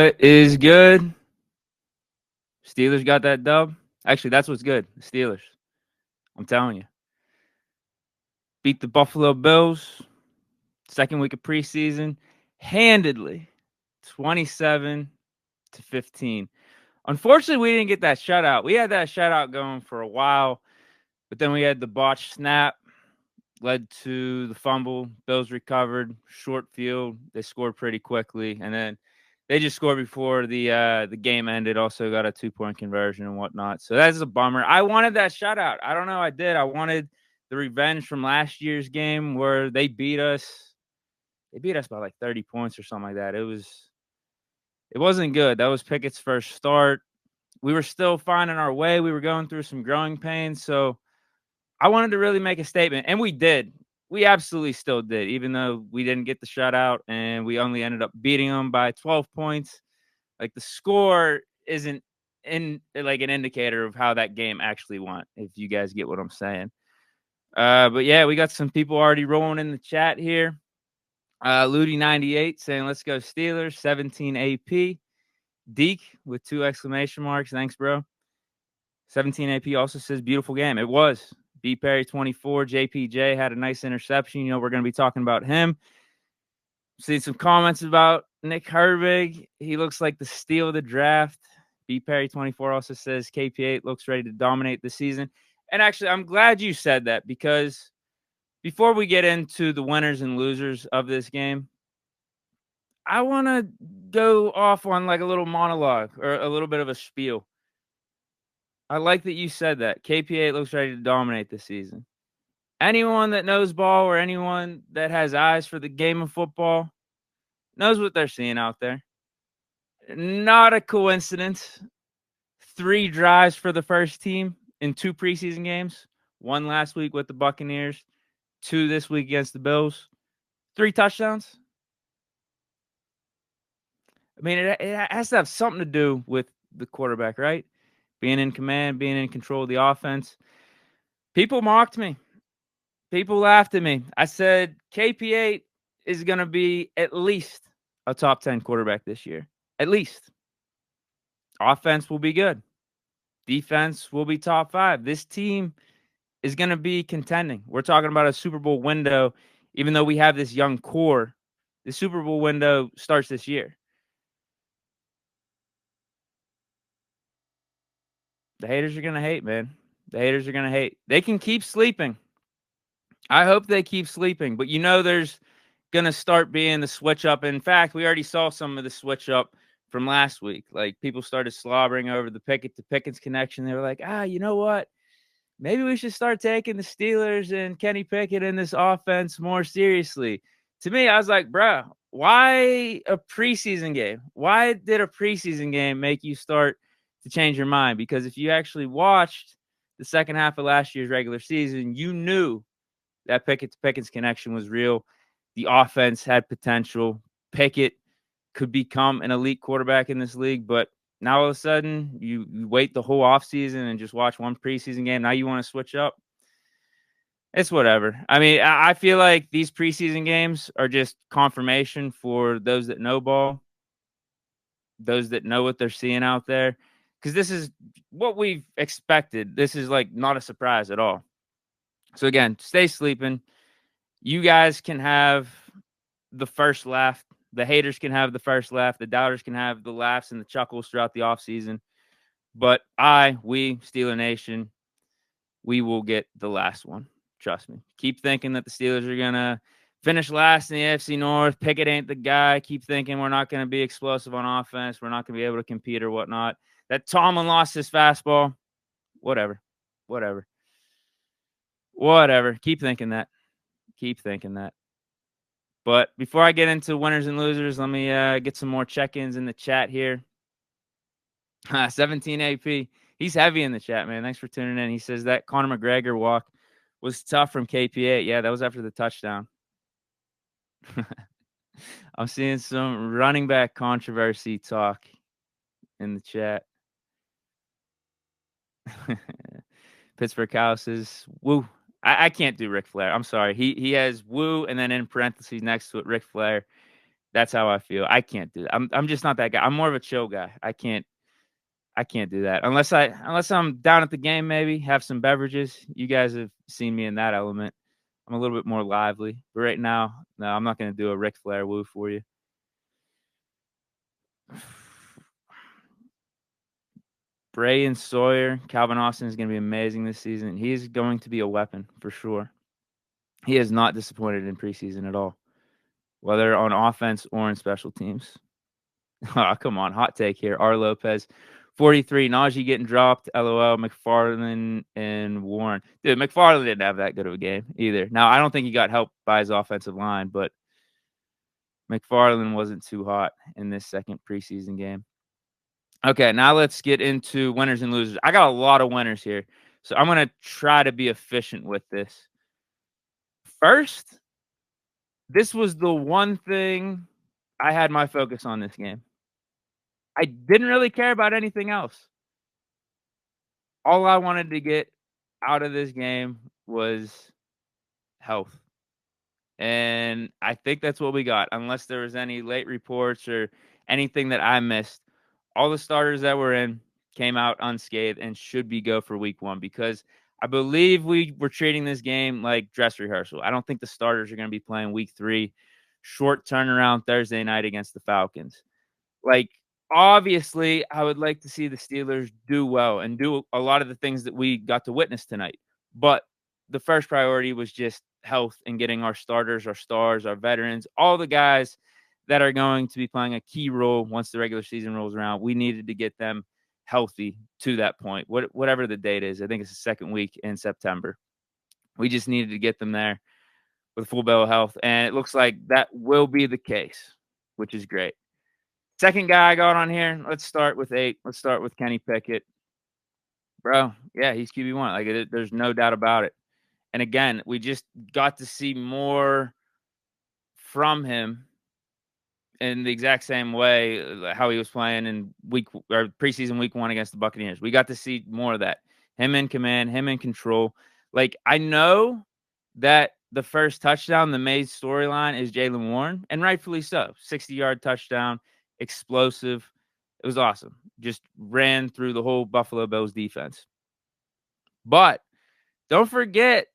What is good? Steelers got that dub. Actually, that's what's good. The Steelers. I'm telling you. Beat the Buffalo Bills. Second week of preseason. Handedly. 27-15. Unfortunately, we didn't get that shutout. We had that shutout going for a while, but then we had the botched snap. Led to the fumble. Bills recovered. Short field. They scored pretty quickly. And then they just scored before the game ended. Also got a 2-point conversion and whatnot. So that's a bummer. I wanted that shutout. I don't know. I did. I wanted the revenge from last year's game where they beat us. They beat us by like 30 points or something like that. It wasn't good. That was Pickett's first start. We were still finding our way. We were going through some growing pains. So I wanted to really make a statement, and we did. We absolutely still did, even though we didn't get the shutout and we only ended up beating them by 12 points. Like, the score isn't an indicator of how that game actually went, if you guys get what I'm saying. But yeah, we got some people already rolling in the chat here. Ludi98 saying, let's go Steelers, 17 AP. Deke with 2 exclamation marks. Thanks, bro. 17 AP also says, beautiful game. It was. B. Perry 24. JPJ had a nice interception. You know, we're going to be talking about him. Seen some comments about Nick Herbig. He looks like the steal of the draft. B. Perry 24 also says KP8 looks ready to dominate the season. And actually, I'm glad you said that, because before we get into the winners and losers of this game, I want to go off on like a little monologue or a little bit of a spiel. I like that you said that. KP8 looks ready to dominate this season. Anyone that knows ball or anyone that has eyes for the game of football knows what they're seeing out there. Not a coincidence. 3 drives for the first team in 2 preseason games. 1 last week with the Buccaneers. 2 this week against the Bills. 3 touchdowns. I mean, it has to have something to do with the quarterback, right? Being in command, being in control of the offense. People mocked me. People laughed at me. I said KP8 is going to be at least a top 10 quarterback this year. At least. Offense will be good. Defense will be top 5. This team is going to be contending. We're talking about a Super Bowl window. Even though we have this young core, the Super Bowl window starts this year. The haters are going to hate, man. The haters are going to hate. They can keep sleeping. I hope they keep sleeping. But you know there's going to start being the switch up. In fact, we already saw some of the switch up from last week. Like, people started slobbering over the Pickett to Pickett's connection. They were like, you know what? Maybe we should start taking the Steelers and Kenny Pickett in this offense more seriously. To me, I was like, bruh, why a preseason game? Why did a preseason game make you start to change your mind? Because if you actually watched the second half of last year's regular season, you knew that Pickett to Pickett's connection was real. The offense had potential. Pickett could become an elite quarterback in this league, but now all of a sudden you wait the whole offseason and just watch one preseason game. Now you want to switch up. It's whatever. I mean, I feel like these preseason games are just confirmation for those that know ball, those that know what they're seeing out there, because this is what we've expected. This is like not a surprise at all. So again, stay sleeping. You guys can have the first laugh. The haters can have the first laugh. The doubters can have the laughs and the chuckles throughout the offseason. But we, Steeler Nation, we will get the last one. Trust me. Keep thinking that the Steelers are going to finish last in the AFC North. Pickett ain't the guy. Keep thinking we're not going to be explosive on offense. We're not going to be able to compete or whatnot. That Tomlin lost his fastball. Whatever. Keep thinking that. But before I get into winners and losers, let me get some more check-ins in the chat here. 17 AP. He's heavy in the chat, man. Thanks for tuning in. He says that Conor McGregor walk was tough from KP8. Yeah, that was after the touchdown. I'm seeing some running back controversy talk in the chat. Pittsburgh Cow says, woo. I can't do Ric Flair. I'm sorry. He has woo and then in parentheses next to it, Ric Flair. That's how I feel. I can't do that. I'm just not that guy. I'm more of a chill guy. I can't do that unless I'm down at the game, maybe have some beverages. You guys have seen me in that element. I'm a little bit more lively. But right now, no, I'm not going to do a Ric Flair woo for you. Bray and Sawyer, Calvin Austin is going to be amazing this season. He's going to be a weapon for sure. He has not disappointed in preseason at all, whether on offense or in special teams. Oh, come on. Hot take here. R. Lopez, 43. Najee getting dropped. LOL. McFarland and Warren. Dude, McFarland didn't have that good of a game either. Now, I don't think he got helped by his offensive line, but McFarland wasn't too hot in this second preseason game. Okay, now let's get into winners and losers. I got a lot of winners here, so I'm going to try to be efficient with this. First, this was the one thing I had my focus on this game. I didn't really care about anything else. All I wanted to get out of this game was health. And I think that's what we got, unless there was any late reports or anything that I missed. All the starters that were in came out unscathed and should be go for week 1 because I believe we were treating this game like dress rehearsal. I don't think the starters are going to be playing week 3, short turnaround Thursday night against the Falcons. Like, obviously, I would like to see the Steelers do well and do a lot of the things that we got to witness tonight. But the first priority was just health and getting our starters, our stars, our veterans, all the guys that are going to be playing a key role once the regular season rolls around. We needed to get them healthy to that point, whatever the date is. I think it's the second week in September. We just needed to get them there with full bill of health, and it looks like that will be the case, which is great. Second guy I got on here, let's start with 8. Let's start with Kenny Pickett. Bro, yeah, he's QB1. Like, there's no doubt about it. And again, we just got to see more from him in the exact same way how he was playing in preseason week 1 against the Buccaneers. We got to see more of that. Him in command, him in control. Like, I know that the first touchdown, the Mays storyline, is Jaylen Warren, and rightfully so. 60-yard touchdown, explosive. It was awesome. Just ran through the whole Buffalo Bills defense. But don't forget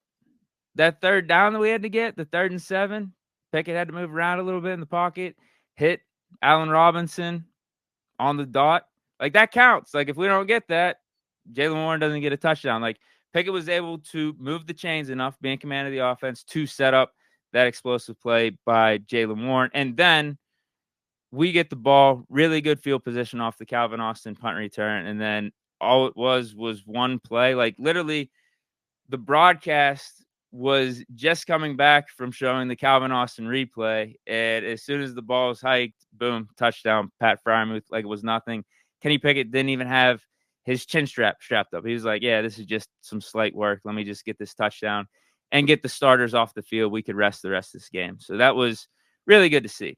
that third down that we had to get, the 3rd and 7. Pickett had to move around a little bit in the pocket, hit Allen Robinson on the dot. Like, that counts. Like, if we don't get that, Jaylen Warren doesn't get a touchdown. Like, Pickett was able to move the chains enough, be in command of the offense, to set up that explosive play by Jaylen Warren. And then we get the ball, really good field position off the Calvin Austin punt return. And then all it was one play. Like, literally, the broadcast was just coming back from showing the Calvin Austin replay. And as soon as the ball was hiked, boom, touchdown, Pat Freiermuth, like it was nothing. Kenny Pickett didn't even have his chin strapped up. He was like, yeah, this is just some slight work. Let me just get this touchdown and get the starters off the field. We could rest the rest of this game. So that was really good to see.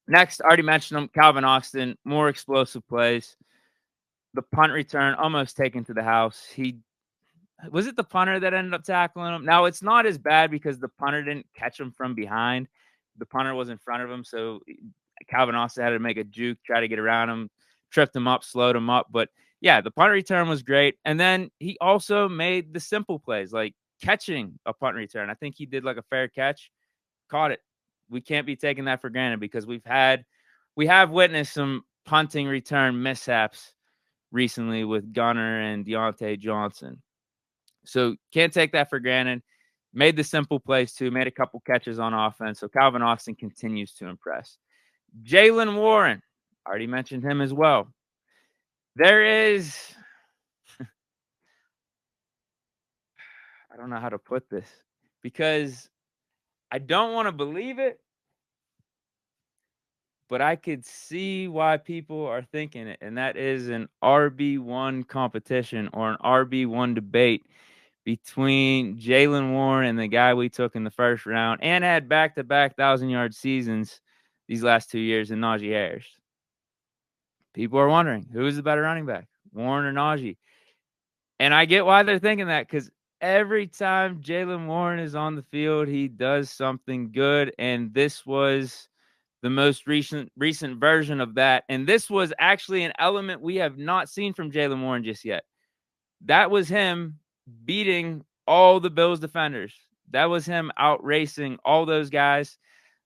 Next, I already mentioned him, Calvin Austin, more explosive plays. The punt return almost taken to the house. Was it the punter that ended up tackling him? Now, it's not as bad because the punter didn't catch him from behind. The punter was in front of him, so Calvin Austin had to make a juke, try to get around him, tripped him up, slowed him up. But, yeah, the punt return was great. And then he also made the simple plays, like catching a punt return. I think he did like a fair catch, caught it. We can't be taking that for granted because we have witnessed some punting return mishaps recently with Gunner and Deontay Johnson. So can't take that for granted. Made the simple plays too, made a couple catches on offense. So Calvin Austin continues to impress. Jaylen Warren, already mentioned him as well. There is, I don't know how to put this because I don't want to believe it, but I could see why people are thinking it. And that is an RB1 competition or an RB1 debate between Jaylen Warren and the guy we took in the first round and had back-to-back 1,000-yard seasons these last 2 years in Najee Harris. People are wondering, who is the better running back, Warren or Najee? And I get why they're thinking that because every time Jaylen Warren is on the field, he does something good. And this was the most recent version of that. And this was actually an element we have not seen from Jaylen Warren just yet. That was him beating all the Bills defenders. That was him out racing all those guys.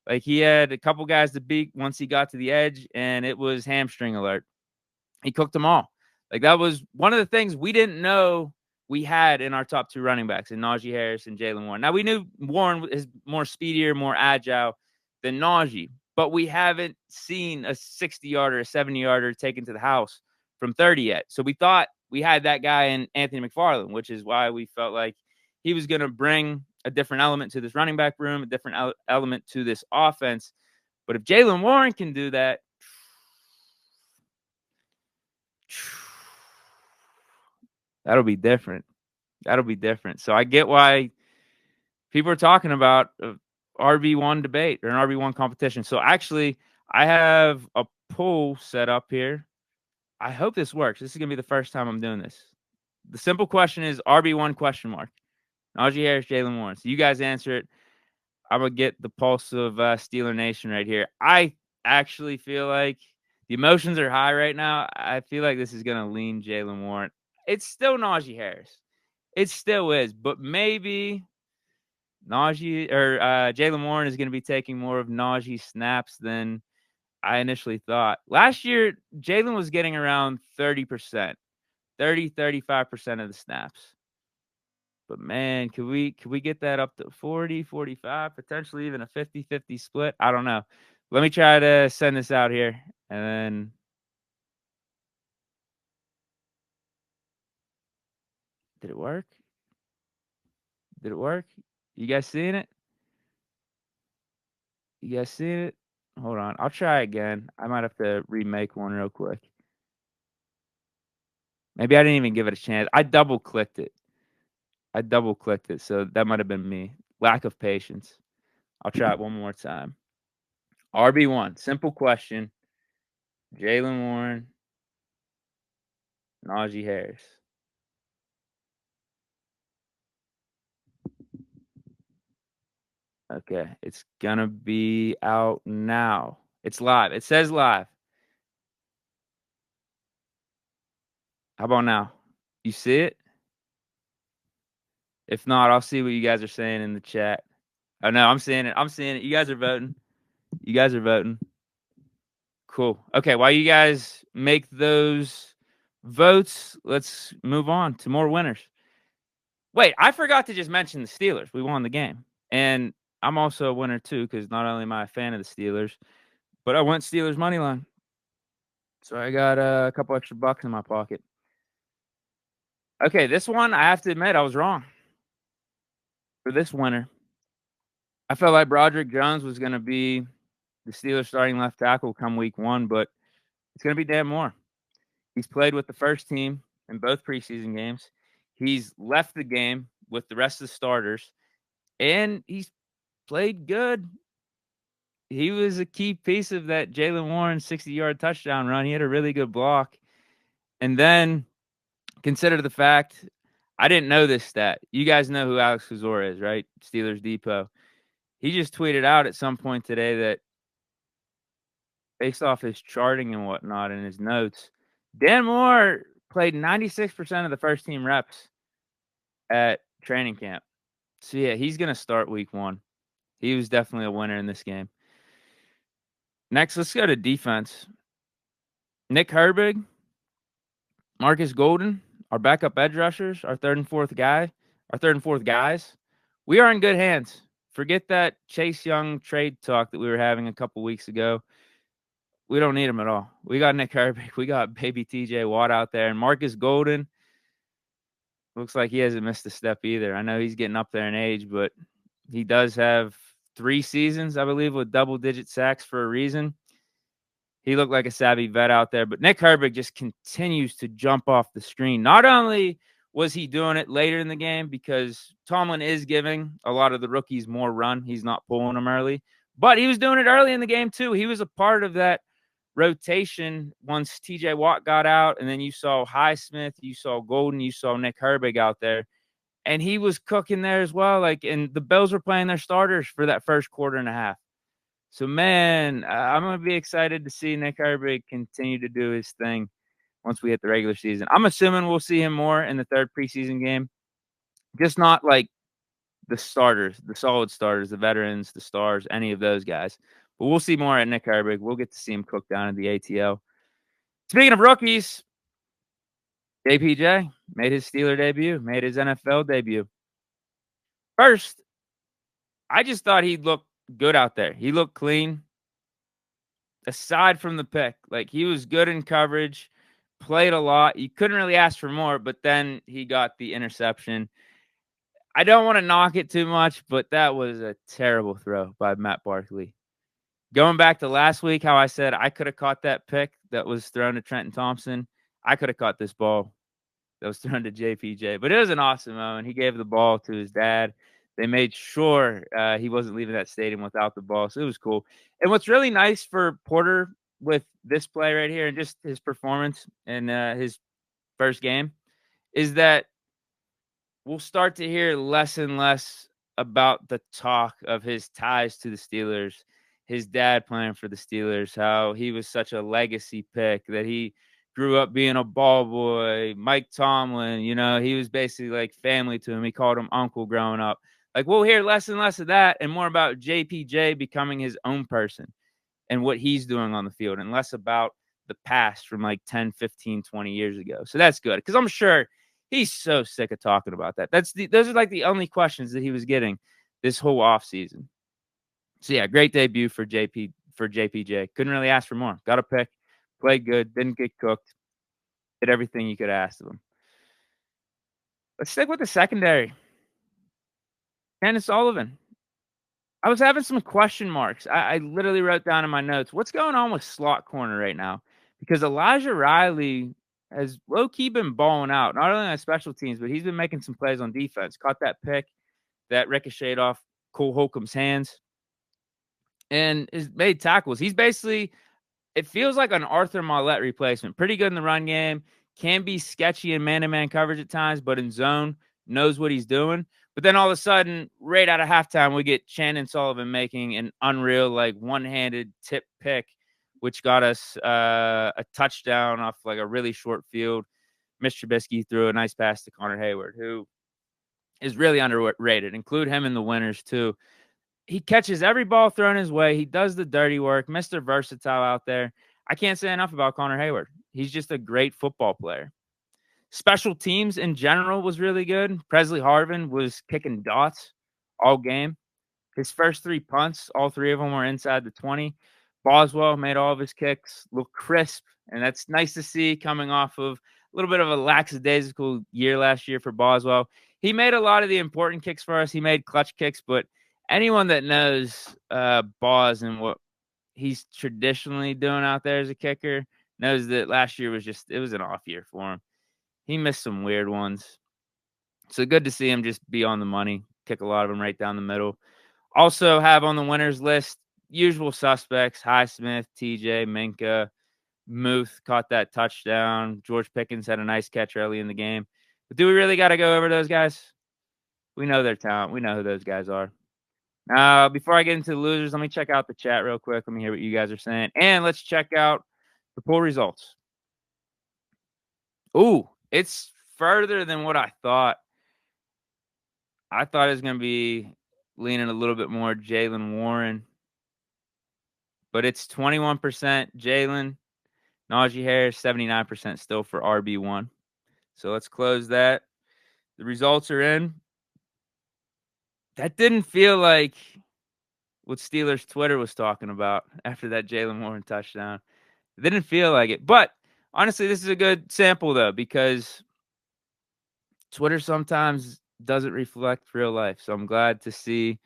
Like, he had a couple guys to beat once he got to the edge, and it was hamstring alert. He cooked them all. Like, that was one of the things we didn't know we had in our top two running backs, in Najee Harris and Jaylen Warren. Now, we knew Warren is more speedier, more agile than Najee, but we haven't seen a 60-yarder, a 70-yarder taken to the house from 30 yet. So we thought we had that guy in Anthony McFarland, which is why we felt like he was going to bring a different element to this running back room, a different element to this offense. But if Jaylen Warren can do that, that'll be different. That'll be different. So I get why people are talking about RB1 debate or an RB1 competition. So actually, I have a poll set up here. I hope this works. This is going to be the first time I'm doing this. The simple question is RB1 question mark. Najee Harris, Jaylen Warren. So you guys answer it. I'm going to get the pulse of Steeler Nation right here. I actually feel like the emotions are high right now. I feel like this is going to lean Jaylen Warren. It's still Najee Harris. It still is. But maybe Najee or Jaylen Warren is going to be taking more of Najee snaps than I initially thought. Last year, Jaylen was getting around 30%, 35% of the snaps. But man, could we get that up to 40, 45, potentially even a 50-50 split? I don't know. Let me try to send this out here. And then did it work? Did it work? You guys seeing it? You guys seeing it? Hold on. I'll try again. I might have to remake one real quick. Maybe I didn't even give it a chance. I double clicked it. So that might have been me. Lack of patience. I'll try it one more time. RB1, simple question. Jaylen Warren, Najee Harris. Okay, it's gonna be out now. It's live. It says live. How about now? You see it? If not, I'll see what you guys are saying in the chat. Oh no, I'm seeing it. You guys are voting. Cool. Okay, while you guys make those votes, let's move on to more winners. Wait, I forgot to just mention the Steelers. We won the game. And I'm also a winner too, because not only am I a fan of the Steelers, but I went Steelers money line. So I got a couple extra bucks in my pocket. Okay, this one, I have to admit, I was wrong. For this winner, I felt like Broderick Jones was going to be the Steelers starting left tackle come week 1, but it's going to be Dan Moore. He's played with the first team in both preseason games. He's left the game with the rest of the starters, and he's played good. He was a key piece of that Jaylen Warren 60-yard touchdown run. He had a really good block. And then consider the fact, I didn't know this stat. You guys know who Alex Kozora is, right? Steelers Depot. He just tweeted out at some point today that based off his charting and whatnot and his notes, Dan Moore played 96% of the first team reps at training camp. So yeah, he's going to start week 1. He was definitely a winner in this game. Next, let's go to defense. Nick Herbig, Marcus Golden, our backup edge rushers, our third and fourth guys. We are in good hands. Forget that Chase Young trade talk that we were having a couple weeks ago. We don't need him at all. We got Nick Herbig. We got baby TJ Watt out there. And Marcus Golden looks like he hasn't missed a step either. I know he's getting up there in age, but he does have 3 seasons, I believe, with double-digit sacks for a reason. He looked like a savvy vet out there, but Nick Herbig just continues to jump off the screen. Not only was he doing it later in the game because Tomlin is giving a lot of the rookies more run. He's not pulling them early, but he was doing it early in the game too. He was a part of that rotation once TJ Watt got out, and then you saw Highsmith, you saw Golden, you saw Nick Herbig out there, and he was cooking there as well. And the Bills were playing their starters for that first quarter and a half. So, man, I'm going to be excited to see Nick Herbig continue to do his thing once we hit the regular season. I'm assuming we'll see him more in the third preseason game, just not like the starters, the solid starters, the veterans, the stars, any of those guys. But we'll see more at Nick Herbig. We'll get to see him cook down at the ATL. Speaking of rookies, JPJ made his Steeler debut, made his NFL debut. First, I just thought he'd look good out there. He looked clean. Aside from the pick, like he was good in coverage, played a lot. You couldn't really ask for more, but then he got the interception. I don't want to knock it too much, but that was a terrible throw by Matt Barkley. Going back to last week, how I said I could have caught that pick that was thrown to Trenton Thompson. I could have caught this ball that was thrown to JPJ. But it was an awesome moment. He gave the ball to his dad. They made sure he wasn't leaving that stadium without the ball. So it was cool. And what's really nice for Porter with this play right here and just his performance in his first game is that we'll start to hear less and less about the talk of his ties to the Steelers, his dad playing for the Steelers, how he was such a legacy pick, that he grew up being a ball boy. Mike Tomlin, he was basically like family to him. He called him uncle growing up. Like, we'll hear less and less of that and more about JPJ becoming his own person and what he's doing on the field and less about the past from like 10, 15, 20 years ago. So that's good because I'm sure he's so sick of talking about that. Those are like the only questions that he was getting this whole offseason. So yeah, great debut for JPJ. Couldn't really ask for more. Got a pick, played good, didn't get cooked, did everything you could ask of him. Let's stick with the secondary. Dennis Sullivan. I was having some question marks. I literally wrote down in my notes, what's going on with slot corner right now? Because Elijah Riley has low-key been balling out, not only on special teams, but he's been making some plays on defense. Caught that pick that ricocheted off Cole Holcomb's hands and has made tackles. He's basically, it feels like an Arthur Mollett replacement. Pretty good in the run game. Can be sketchy in man-to-man coverage at times, but in zone, knows what he's doing. But then all of a sudden, right out of halftime, we get Shannon Sullivan making an unreal, like, one-handed tip pick, which got us a touchdown off, like, a really short field. Mitch Trubisky threw a nice pass to Connor Hayward, who is really underrated. Include him in the winners, too. He catches every ball thrown his way. He does the dirty work. Mr. Versatile out there. I can't say enough about Connor Hayward. He's just a great football player. Special teams in general was really good. Presley Harvin was kicking dots all game. His first 3 punts, all 3 of them were inside the 20. Boswell made all of his kicks look crisp, and that's nice to see coming off of a little bit of a lackadaisical year last year for Boswell. He made a lot of the important kicks for us. He made clutch kicks, but anyone that knows Boz and what he's traditionally doing out there as a kicker knows that last year it was an off year for him. He missed some weird ones. So good to see him just be on the money, kick a lot of them right down the middle. Also have on the winners list, usual suspects, Highsmith, TJ, Minka, Muth caught that touchdown. George Pickens had a nice catch early in the game. But do we really got to go over those guys? We know their talent. We know who those guys are. Now, before I get into the losers, let me check out the chat real quick. Let me hear what you guys are saying. And let's check out the poll results. Ooh, it's further than what I thought. I thought it was going to be leaning a little bit more Jaylen Warren. But it's 21% Jaylen. Najee Harris, 79% still for RB1. So let's close that. The results are in. That didn't feel like what Steelers Twitter was talking about after that Jaylen Warren touchdown. It didn't feel like it. But honestly, this is a good sample, though, because Twitter sometimes doesn't reflect real life. So I'm glad to see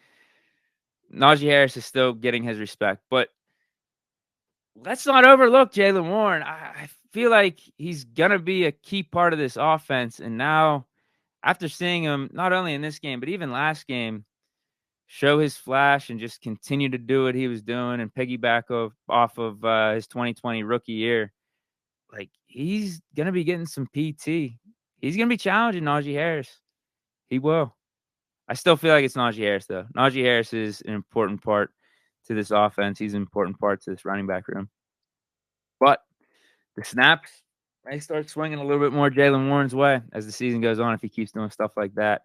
Najee Harris is still getting his respect. But let's not overlook Jaylen Warren. I feel like he's going to be a key part of this offense. And now, after seeing him, not only in this game, but even last game, show his flash and just continue to do what he was doing and piggyback off of his 2020 rookie year, like, he's going to be getting some PT. He's going to be challenging Najee Harris. He will. I still feel like it's Najee Harris, though. Najee Harris is an important part to this offense. He's an important part to this running back room. But the snaps may start swinging a little bit more Jaylen Warren's way as the season goes on if he keeps doing stuff like that.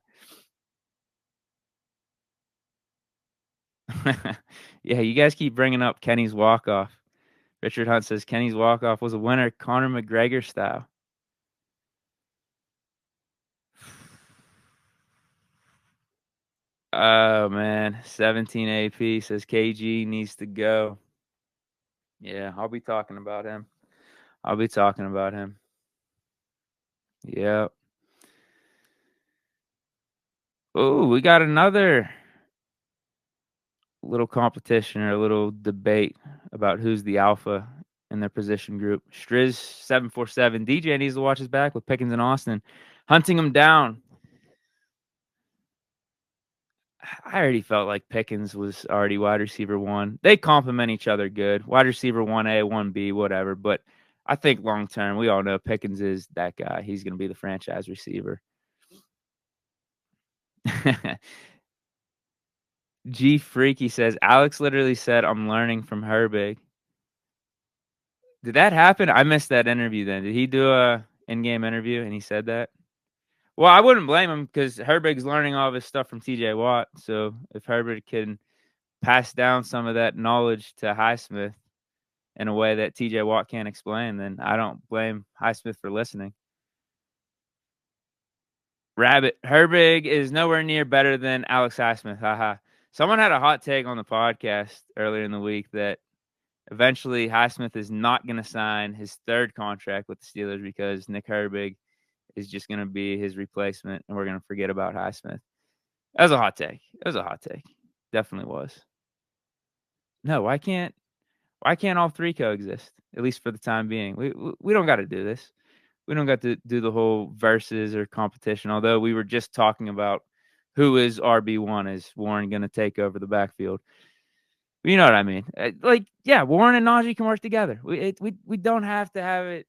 Yeah, you guys keep bringing up Kenny's walk-off. Richard Hunt says Kenny's walk-off was a winner, Conor McGregor style. Oh, man. 17 AP says KG needs to go. Yeah, I'll be talking about him. Yep. Oh, we got another little competition or a little debate about who's the alpha in their position group. Striz 747. DJ needs to watch his back with Pickens and Austin, hunting him down. I already felt like Pickens was already wide receiver 1. They complement each other good. Wide receiver 1A, 1B, whatever. But I think long term, we all know Pickens is that guy. He's going to be the franchise receiver. G Freaky says, Alex literally said, I'm learning from Herbig. Did that happen? I missed that interview then. Did he do a in-game interview and he said that? Well, I wouldn't blame him because Herbig's learning all of his stuff from TJ Watt. So if Herbig can pass down some of that knowledge to Highsmith in a way that TJ Watt can't explain, then I don't blame Highsmith for listening. Rabbit, Herbig is nowhere near better than Alex Highsmith. Haha. Someone had a hot take on the podcast earlier in the week that eventually Highsmith is not going to sign his 3rd contract with the Steelers because Nick Herbig is just going to be his replacement and we're going to forget about Highsmith. That was a hot take. Definitely was. No, why can't all 3 coexist, at least for the time being? We don't got to do this. We don't got to do the whole versus or competition, although we were just talking about who is RB1. Is Warren going to take over the backfield? You know what I mean? Yeah, Warren and Najee can work together. We don't have to have it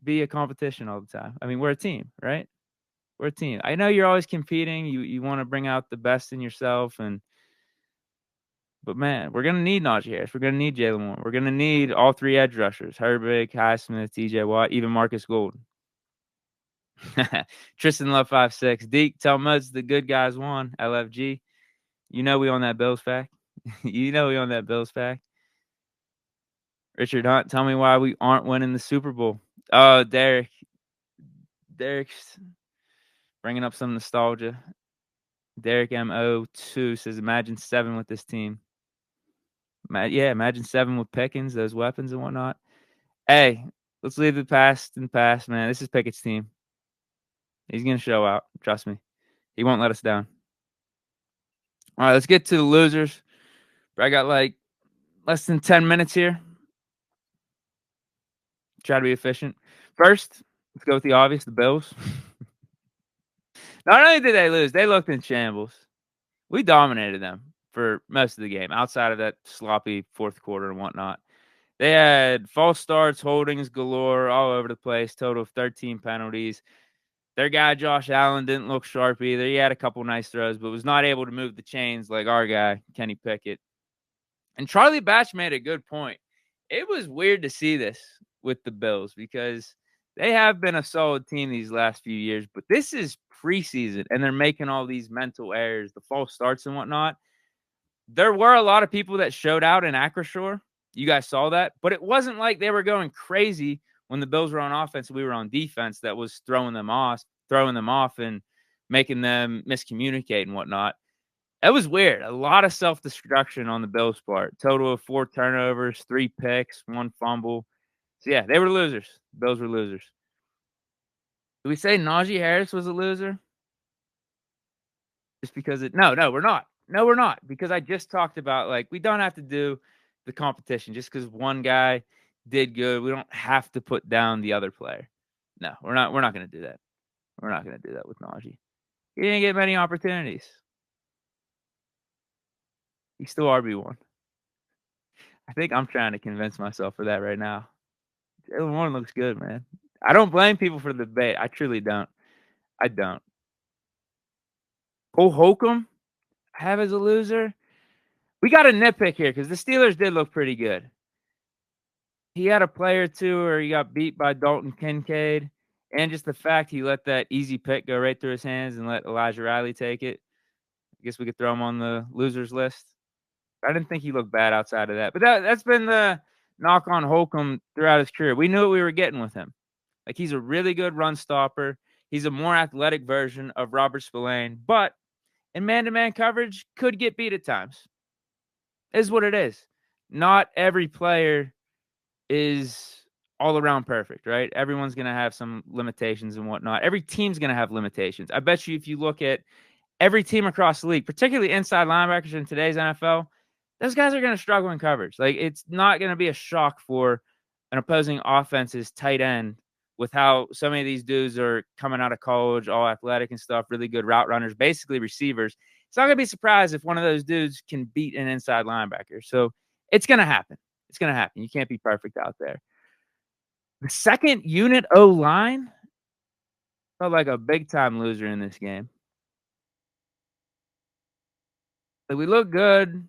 be a competition all the time. I mean, we're a team, right? We're a team. I know you're always competing. You want to bring out the best in yourself, but man, we're gonna need Najee Harris. We're gonna need Jaylen Warren. We're gonna need all 3 edge rushers: Herbig, Highsmith, TJ Watt, even Marcus Golden. Tristan Love 5'6". Deke, tell Muds the good guys won. LFG. You know we on that Bills fact. Richard Hunt, tell me why we aren't winning the Super Bowl. Oh, Derek's bringing up some nostalgia. Derek MO2 says, imagine 7 with this team. Imagine 7 with Pickens, those weapons and whatnot. Hey, let's leave the past in the past, man. This is Pickett's team. He's going to show out. Trust me. He won't let us down. All right, let's get to the losers. I got like less than 10 minutes here. Try to be efficient. First, let's go with the obvious, the Bills. Not only did they lose, they looked in shambles. We dominated them for most of the game, outside of that sloppy 4th quarter and whatnot. They had false starts, holdings galore all over the place, total of 13 penalties. Their guy, Josh Allen, didn't look sharp either. He had a couple nice throws, but was not able to move the chains like our guy, Kenny Pickett. And Charlie Batch made a good point. It was weird to see this with the Bills because they have been a solid team these last few years, but this is preseason, and they're making all these mental errors, the false starts and whatnot. There were a lot of people that showed out in Acrisure. You guys saw that, but it wasn't like they were going crazy when the Bills were on offense. We were on defense that was throwing them off and making them miscommunicate and whatnot. It was weird. A lot of self-destruction on the Bills' part. Total of 4 turnovers, 3 picks, 1 fumble. So, yeah, they were losers. Bills were losers. Did we say Najee Harris was a loser? Just because No, we're not. No, we're not. Because I just talked about, like, we don't have to do the competition. Just because one guy did good, we don't have to put down the other player. No, we're not going to do that. We're not going to do that with Najee. He didn't get many opportunities. He's still RB1. I think I'm trying to convince myself of that right now. Jaylen Warren looks good, man. I don't blame people for the debate. I truly don't. I don't. Cole Holcomb, I have as a loser. We got a nitpick here because the Steelers did look pretty good. He had a play or two where he got beat by Dalton Kincaid, and just the fact he let that easy pick go right through his hands and let Elijah Riley take it. I guess we could throw him on the losers list. I didn't think he looked bad outside of that. But that's been the knock on Holcomb throughout his career. We knew what we were getting with him. Like, he's a really good run stopper. He's a more athletic version of Robert Spillane, but in man-to-man coverage, could get beat at times. Is what it is. Not every player is all around perfect, right? Everyone's going to have some limitations and whatnot. Every team's going to have limitations. I bet you if you look at every team across the league, particularly inside linebackers in today's NFL, those guys are going to struggle in coverage. Like, it's not going to be a shock for an opposing offense's tight end with how so many of these dudes are coming out of college, all athletic and stuff, really good route runners, basically receivers. It's not going to be surprised if one of those dudes can beat an inside linebacker. So it's going to happen. It's going to happen. You can't be perfect out there. The second unit O-line felt like a big-time loser in this game. Like, we look good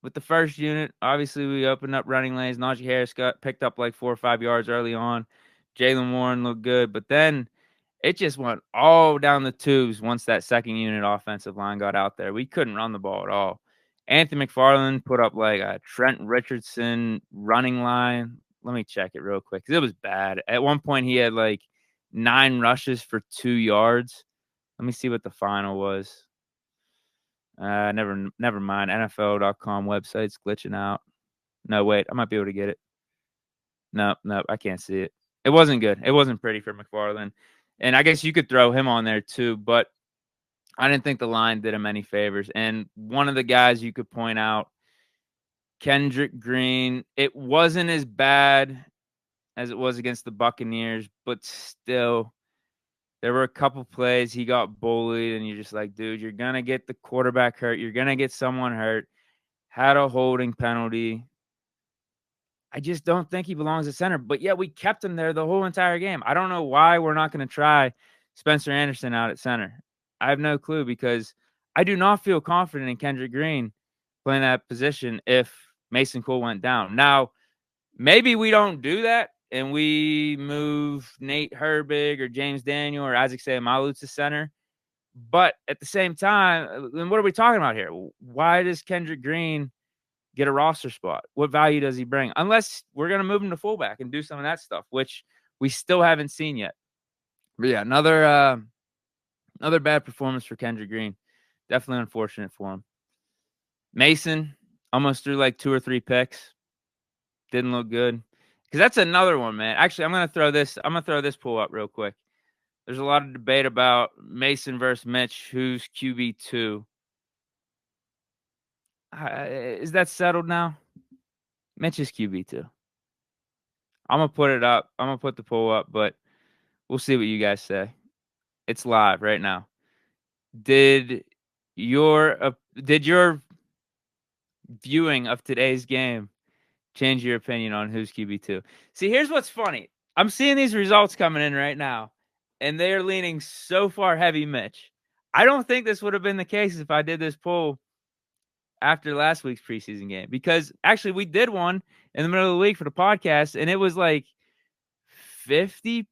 with the first unit. Obviously, we opened up running lanes. Najee Harris picked up like 4 or 5 yards early on. Jaylen Warren looked good, but then it just went all down the tubes once that second unit offensive line got out there. We couldn't run the ball at all. Anthony McFarland put up like a Trent Richardson running line. Let me check it real quick because it was bad. At one point, he had like 9 rushes for 2 yards. Let me see what the final was. Never mind. NFL.com website's glitching out. No, wait, I might be able to get it. No, I can't see it. It wasn't good. It wasn't pretty for McFarland. And I guess you could throw him on there too, but I didn't think the line did him any favors. And one of the guys you could point out, Kendrick Green, it wasn't as bad as it was against the Buccaneers, but still, there were a couple plays he got bullied, and you're just like, dude, you're going to get the quarterback hurt. You're going to get someone hurt. Had a holding penalty. I just don't think he belongs at center. But, yeah, we kept him there the whole entire game. I don't know why we're not going to try Spencer Anderson out at center. I have no clue because I do not feel confident in Kendrick Green playing that position if Mason Cole went down. Now, maybe we don't do that and we move Nate Herbig or James Daniel or Isaac Seumalo to center. But at the same time, then what are we talking about here? Why does Kendrick Green get a roster spot? What value does he bring? Unless we're going to move him to fullback and do some of that stuff, which we still haven't seen yet. But yeah, another bad performance for Kendrick Green. Definitely unfortunate for him. Mason almost threw like 2 or 3 picks. Didn't look good. Because that's another one, man. Actually, I'm going to throw this poll up real quick. There's a lot of debate about Mason versus Mitch, who's QB2. Is that settled now? Mitch is QB2. I'm going to put it up. I'm going to put the poll up, but we'll see what you guys say. It's live right now. Did your viewing of today's game change your opinion on who's QB2? See, here's what's funny. I'm seeing these results coming in right now, and they're leaning so far heavy Mitch. I don't think this would have been the case if I did this poll after last week's preseason game, because actually we did one in the middle of the week for the podcast, and it was like 55%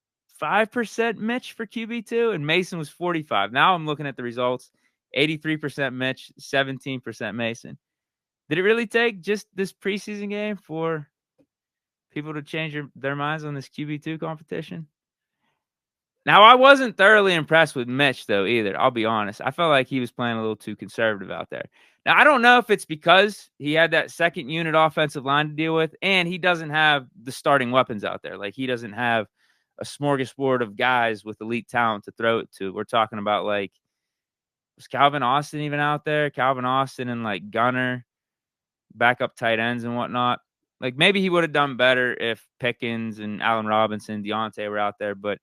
Mitch for QB2, and Mason was 45%. Now I'm looking at the results, 83% Mitch, 17% Mason. Did it really take just this preseason game for people to change their minds on this QB2 competition? Now, I wasn't thoroughly impressed with Mitch, though, either. I'll be honest. I felt like he was playing a little too conservative out there. Now, I don't know if it's because he had that second unit offensive line to deal with, and he doesn't have the starting weapons out there. Like, he doesn't have a smorgasbord of guys with elite talent to throw it to. We're talking about, like, was Calvin Austin even out there? Calvin Austin and, like, Gunner, backup tight ends and whatnot. Like, maybe he would have done better if Pickens and Allen Robinson, Deontay were out there, but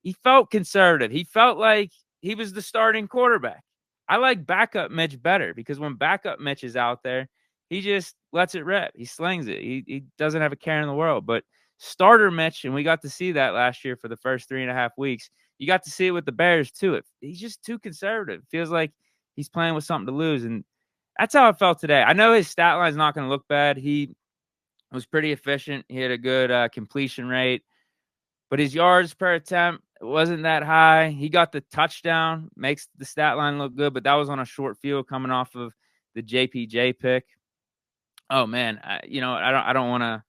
he felt conservative. He felt like he was the starting quarterback. I like backup Mitch better because when backup Mitch is out there, he just lets it rip. He slings it. He doesn't have a care in the world. But starter Mitch, and we got to see that last year for the first 3.5 weeks. You got to see it with the Bears too. He's just too conservative. Feels like he's playing with something to lose. And That's how it felt today. I know his stat line is not going to look bad. He was pretty efficient. He had a good completion rate, but his yards per attempt wasn't that high. He got the touchdown, makes the stat line look good, but that was on a short field coming off of the JPJ pick. Oh man, I don't want to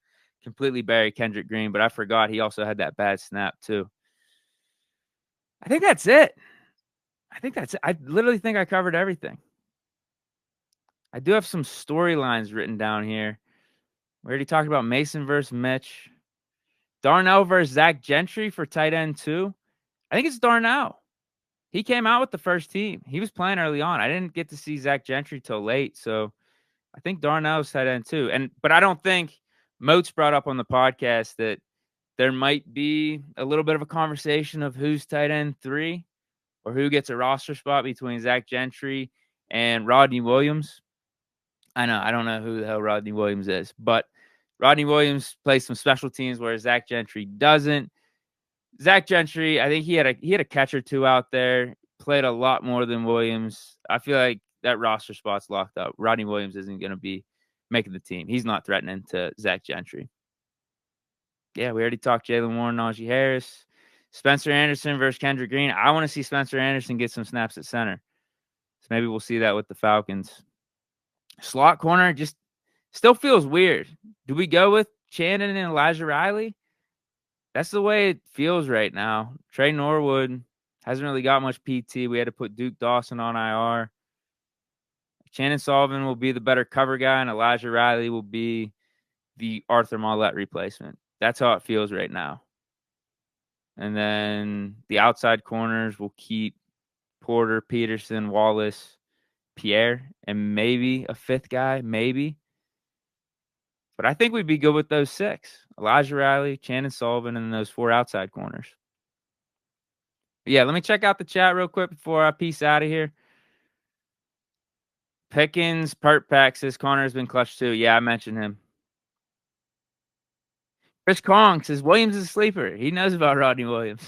completely bury Kendrick Green, but I forgot he also had that bad snap too. I think that's it. I literally think I covered everything. I do have some storylines written down here. We already talked about Mason versus Mitch. Darnell versus Zach Gentry for tight end 2. I think it's Darnell. He came out with the first team. He was playing early on. I didn't get to see Zach Gentry till late, so I think Darnell's tight end 2. But I don't think Moats brought up on the podcast that there might be a little bit of a conversation of who's tight end 3 or who gets a roster spot between Zach Gentry and Rodney Williams. I don't know who the hell Rodney Williams is, but Rodney Williams plays some special teams where Zach Gentry doesn't. Zach Gentry, I think he had a catch or two out there, played a lot more than Williams. I feel like that roster spot's locked up. Rodney Williams isn't going to be making the team. He's not threatening to Zach Gentry. Yeah, we already talked Jalen Warren, Najee Harris. Spencer Anderson versus Kendrick Green. I want to see Spencer Anderson get some snaps at center. So maybe we'll see that with the Falcons. Slot corner just still feels weird. Do we go with Shannon and Elijah Riley? That's the way it feels right now. Trey Norwood hasn't really got much PT. We had to put Duke Dawson on IR. Shannon Sullivan will be the better cover guy, and Elijah Riley will be the Arthur Mollett replacement. That's how it feels right now. And then the outside corners will keep Porter, Peterson, Wallace, Pierre, and maybe a fifth guy, maybe. But I think we'd be good with those 6. Elijah Riley, Shannon Sullivan, and those 4 outside corners. Yeah, let me check out the chat real quick before I peace out of here. Pickens, Pert Pack says Connor has been clutch too. Yeah, I mentioned him. Chris Kong says Williams is a sleeper. He knows about Rodney Williams.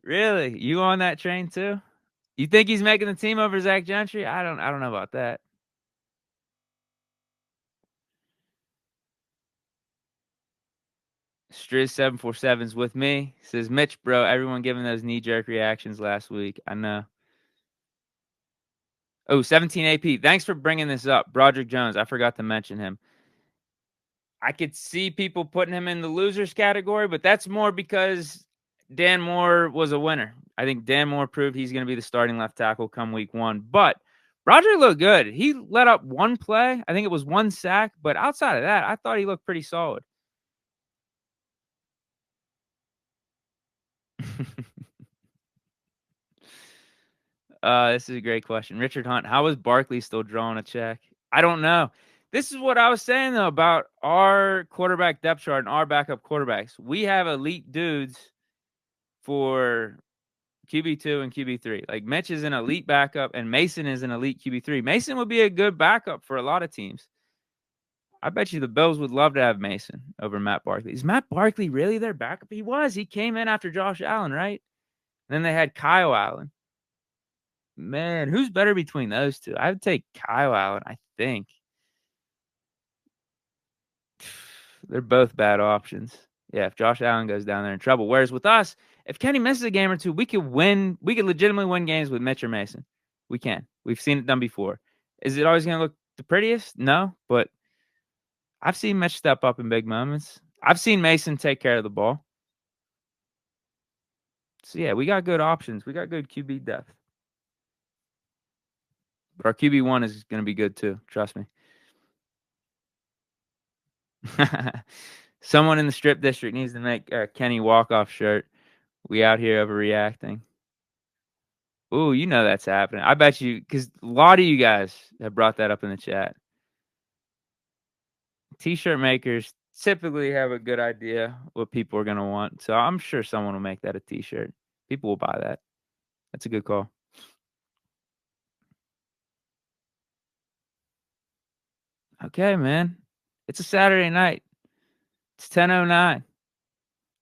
Really? You on that train too? You think he's making the team over Zach Gentry? I don't know about that. Striz747's with me. Says Mitch, bro. Everyone giving those knee-jerk reactions last week. I know. Oh, 17 AP. Thanks for bringing this up. Broderick Jones. I forgot to mention him. I could see people putting him in the losers category, but that's more because Dan Moore was a winner. I think Dan Moore proved he's going to be the starting left tackle come week 1. But Broderick looked good. He let up one play. I think it was 1 sack. But outside of that, I thought he looked pretty solid. This is a great question. Richard Hunt, how is Barkley still drawing a check? I don't know. This is what I was saying, though, about our quarterback depth chart and our backup quarterbacks. We have elite dudes for QB2 and QB3. Like, Mitch is an elite backup, and Mason is an elite QB3. Mason would be a good backup for a lot of teams. I bet you the Bills would love to have Mason over Matt Barkley. Is Matt Barkley really their backup? He was. He came in after Josh Allen, right? And then they had Kyle Allen. Man, who's better between those two? I would take Kyle Allen, I think. They're both bad options. Yeah, if Josh Allen goes down there in trouble. Whereas with us, if Kenny misses a game or two, we could win. We could legitimately win games with Mitch or Mason. We can. We've seen it done before. Is it always going to look the prettiest? No, but I've seen Mitch step up in big moments. I've seen Mason take care of the ball. So, yeah, we got good options. We got good QB depth. But our QB1 is going to be good too. Trust me. Someone in the strip district needs to make a Kenny walk-off shirt. We out here overreacting. Ooh, you know that's happening. I bet you, because a lot of you guys have brought that up in the chat. T-shirt makers typically have a good idea what people are going to want. So I'm sure someone will make that a T-shirt. People will buy that. That's a good call. Okay, man. It's a Saturday night. It's 10:09.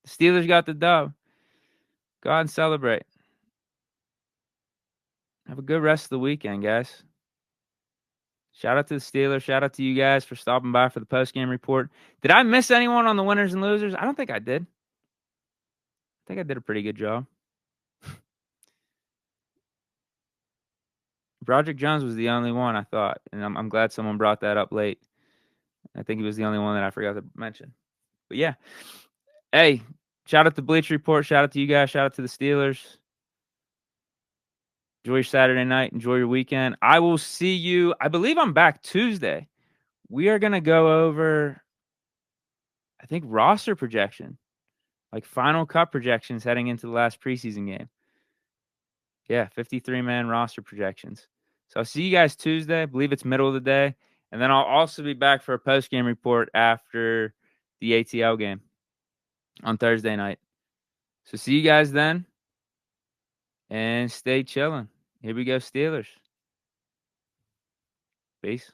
The Steelers got the dub. Go out and celebrate. Have a good rest of the weekend, guys. Shout out to the Steelers. Shout out to you guys for stopping by for the post-game report. Did I miss anyone on the winners and losers? I don't think I did. I think I did a pretty good job. Broderick Jones was the only one I thought, and I'm glad someone brought that up late. I think he was the only one that I forgot to mention. But yeah, hey, shout out to Bleach Report. Shout out to you guys. Shout out to the Steelers. Enjoy your Saturday night. Enjoy your weekend. I will see you. I believe I'm back Tuesday. We are going to go over, I think, roster projection, like final cut projections heading into the last preseason game. Yeah, 53-man roster projections. So I'll see you guys Tuesday. I believe it's middle of the day. And then I'll also be back for a post-game report after the ATL game on Thursday night. So see you guys then. And stay chilling. Here we go, Steelers. Peace.